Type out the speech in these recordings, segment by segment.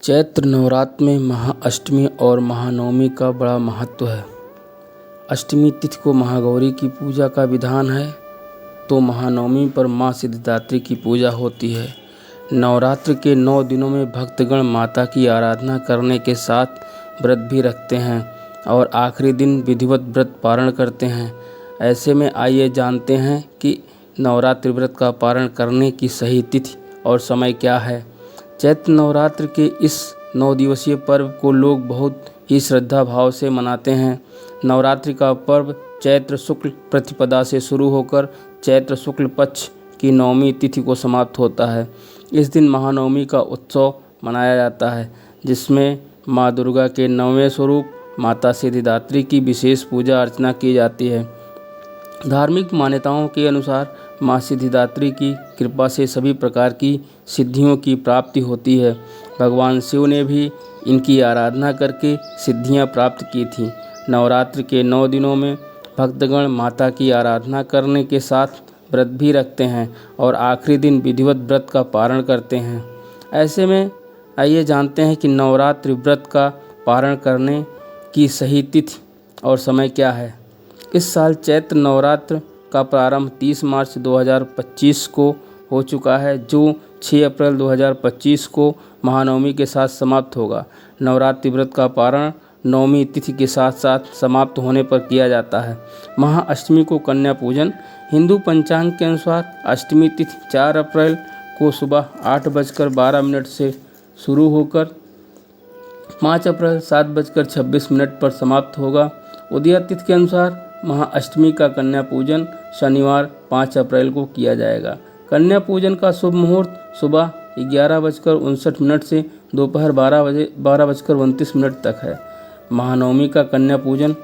चैत्र नवरात्र में महाअष्टमी और महानवमी का बड़ा महत्व है। अष्टमी तिथि को महागौरी की पूजा का विधान है, तो महानवमी पर माँ सिद्धिदात्री की पूजा होती है। नवरात्र के 9 दिनों में भक्तगण माता की आराधना करने के साथ व्रत भी रखते हैं और आखिरी दिन विधिवत व्रत पारण करते हैं। ऐसे में आइए जानते हैं कि नवरात्रि व्रत का पारण करने की सही तिथि और समय क्या है। चैत्र नवरात्र के इस 9 दिवसीय पर्व को लोग बहुत ही श्रद्धा भाव से मनाते हैं। नवरात्रि का पर्व चैत्र शुक्ल प्रतिपदा से शुरू होकर चैत्र शुक्ल पक्ष की नवमी तिथि को समाप्त होता है। इस दिन महानवमी का उत्सव मनाया जाता है, जिसमें माँ दुर्गा के 9वें स्वरूप माता सिद्धिदात्री की विशेष पूजा अर्चना की जाती है। धार्मिक मान्यताओं के अनुसार माँ सिद्धिदात्री की कृपा से सभी प्रकार की सिद्धियों की प्राप्ति होती है। भगवान शिव ने भी इनकी आराधना करके सिद्धियां प्राप्त की थीं। नवरात्र के 9 दिनों में भक्तगण माता की आराधना करने के साथ व्रत भी रखते हैं और आखिरी दिन विधिवत व्रत का पारण करते हैं। ऐसे में आइए जानते हैं कि नवरात्रि व्रत का पारण करने की सही तिथि और समय क्या है। इस साल चैत्र नवरात्र का प्रारंभ 30 मार्च 2025 को हो चुका है, जो 6 अप्रैल 2025 को महानवमी के साथ समाप्त होगा। नवरात्रि व्रत का पारण नवमी तिथि के साथ साथ समाप्त होने पर किया जाता है। महाअष्टमी को कन्या पूजन। हिंदू पंचांग के अनुसार अष्टमी तिथि 4 अप्रैल को सुबह 8:12 से शुरू होकर 5 अप्रैल 7:26 पर समाप्त होगा। उदया तिथि के अनुसार महाअष्टमी का कन्या पूजन शनिवार 5 अप्रैल को किया जाएगा। कन्या पूजन का शुभ मुहूर्त सुबह 11:59 से दोपहर 12:29 तक है। महानवमी का कन्या पूजन।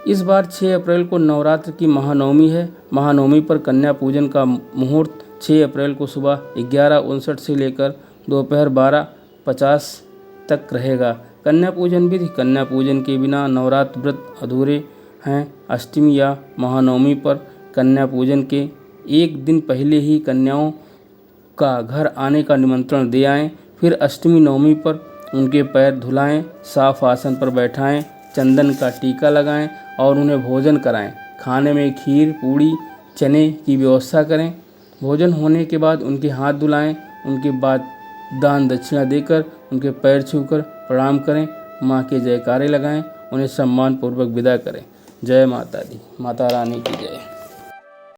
इस बार 6 अप्रैल को नवरात्र की महानवमी है। महानवमी पर कन्या पूजन का मुहूर्त 6 अप्रैल को सुबह 11:59 से लेकर दोपहर 12:50 तक रहेगा। कन्या पूजन विधि। कन्या पूजन के बिना नवरात्र व्रत अधूरे हैं। अष्टमी या महानवमी पर कन्या पूजन के एक दिन पहले ही कन्याओं का घर आने का निमंत्रण दे आएँ। फिर अष्टमी नवमी पर उनके पैर धुलाएं, साफ आसन पर बैठाएं, चंदन का टीका लगाएं और उन्हें भोजन कराएं। खाने में खीर, पूड़ी, चने की व्यवस्था करें। भोजन होने के बाद उनके हाथ धुलाएं। उनके बाद दान दक्षिणा देकर उनके पैर छूकर प्रणाम करें। माँ के जयकारे लगाएं, उन्हें सम्मान पूर्वक विदा करें। जय माता दी, माता रानी की जय।